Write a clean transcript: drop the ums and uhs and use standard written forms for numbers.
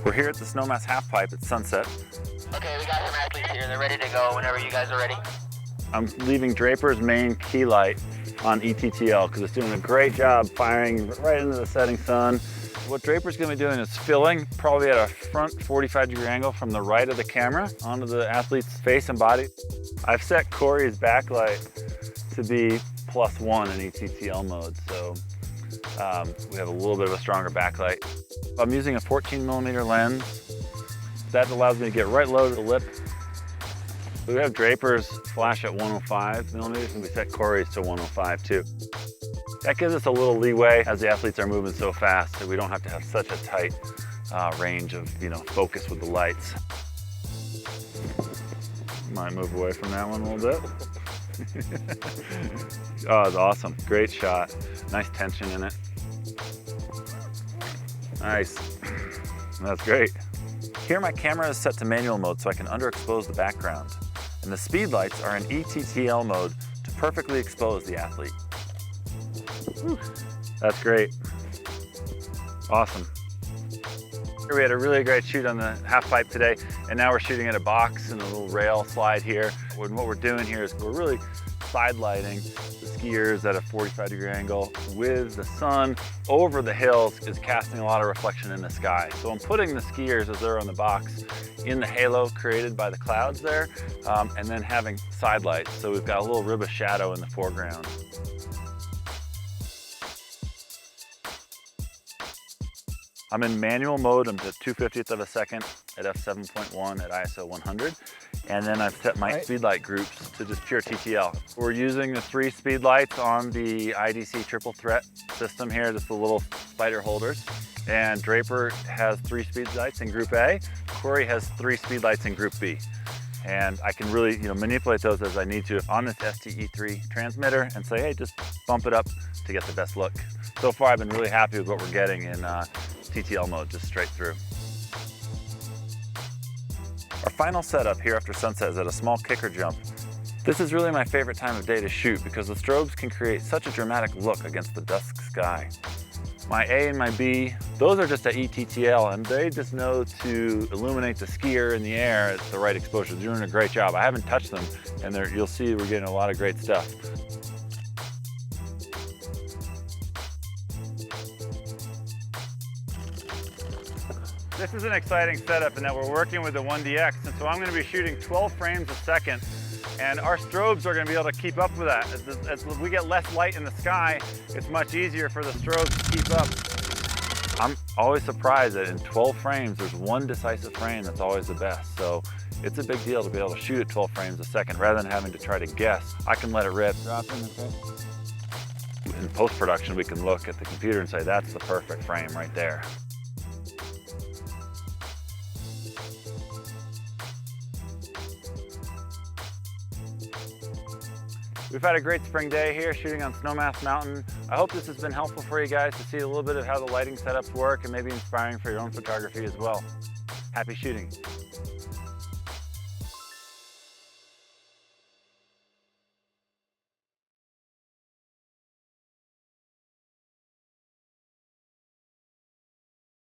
We're here at the Snowmass halfpipe at sunset. Okay, we got some athletes here. They're ready to go whenever you guys are ready. I'm leaving Draper's main key light on ETTL because it's doing a great job firing right into the setting sun. What Draper's going to be doing is filling probably at a front 45-degree angle from the right of the camera onto the athlete's face and body. I've set Corey's backlight to be +1 in ETTL mode, so we have a little bit of a stronger backlight. I'm using a 14mm lens. That allows me to get right low to the lip. We have Draper's flash at 105mm, and we set Corey's to 105 too. That gives us a little leeway as the athletes are moving so fast that we don't have to have such a tight range of focus with the lights. Might move away from that one a little bit. Oh, it's awesome. Great shot. Nice tension in it. Nice. That's great. Here my camera is set to manual mode so I can underexpose the background. And the Speedlites are in ETTL mode to perfectly expose the athlete. Whew. That's great. Awesome. We had a really great shoot on the halfpipe today, and now we're shooting at a box and a little rail slide here. And what we're doing here is we're really side lighting the skiers at a 45-degree angle with the sun over the hills is casting a lot of reflection in the sky. So I'm putting the skiers as they're on the box in the halo created by the clouds there, and then having side lights. So we've got a little rib of shadow in the foreground. I'm in manual mode. I'm at 2/50th of a second at f7.1 at ISO 100. And then I've set my Speedlite groups to just pure TTL. We're using the 3 Speedlites on the IDC triple threat system here, just the little spider holders. And Draper has 3 Speedlites in Group A. Corey has 3 Speedlites in Group B. And I can really manipulate those as I need to on this STE3 transmitter and say, hey, just bump it up to get the best look. So far, I've been really happy with what we're getting in TTL mode, just straight through. Our final setup here after sunset is at a small kicker jump. This is really my favorite time of day to shoot because the strobes can create such a dramatic look against the dusk sky. My A and my B, those are just at ETTL, and they just know to illuminate the skier in the air at the right exposure. They're doing a great job. I haven't touched them, and you'll see we're getting a lot of great stuff. This is an exciting setup in that we're working with the 1D X, and so I'm going to be shooting 12 frames a second, and our strobes are going to be able to keep up with that. As we get less light in the sky, it's much easier for the strobes to keep up. I'm always surprised that in 12 frames, there's one decisive frame that's always the best. So it's a big deal to be able to shoot at 12 frames a second rather than having to try to guess. I can let it rip. Drop in, okay. In post-production, we can look at the computer and say, that's the perfect frame right there. We've had a great spring day here shooting on Snowmass Mountain. I hope this has been helpful for you guys to see a little bit of how the lighting setups work and maybe inspiring for your own photography as well. Happy shooting.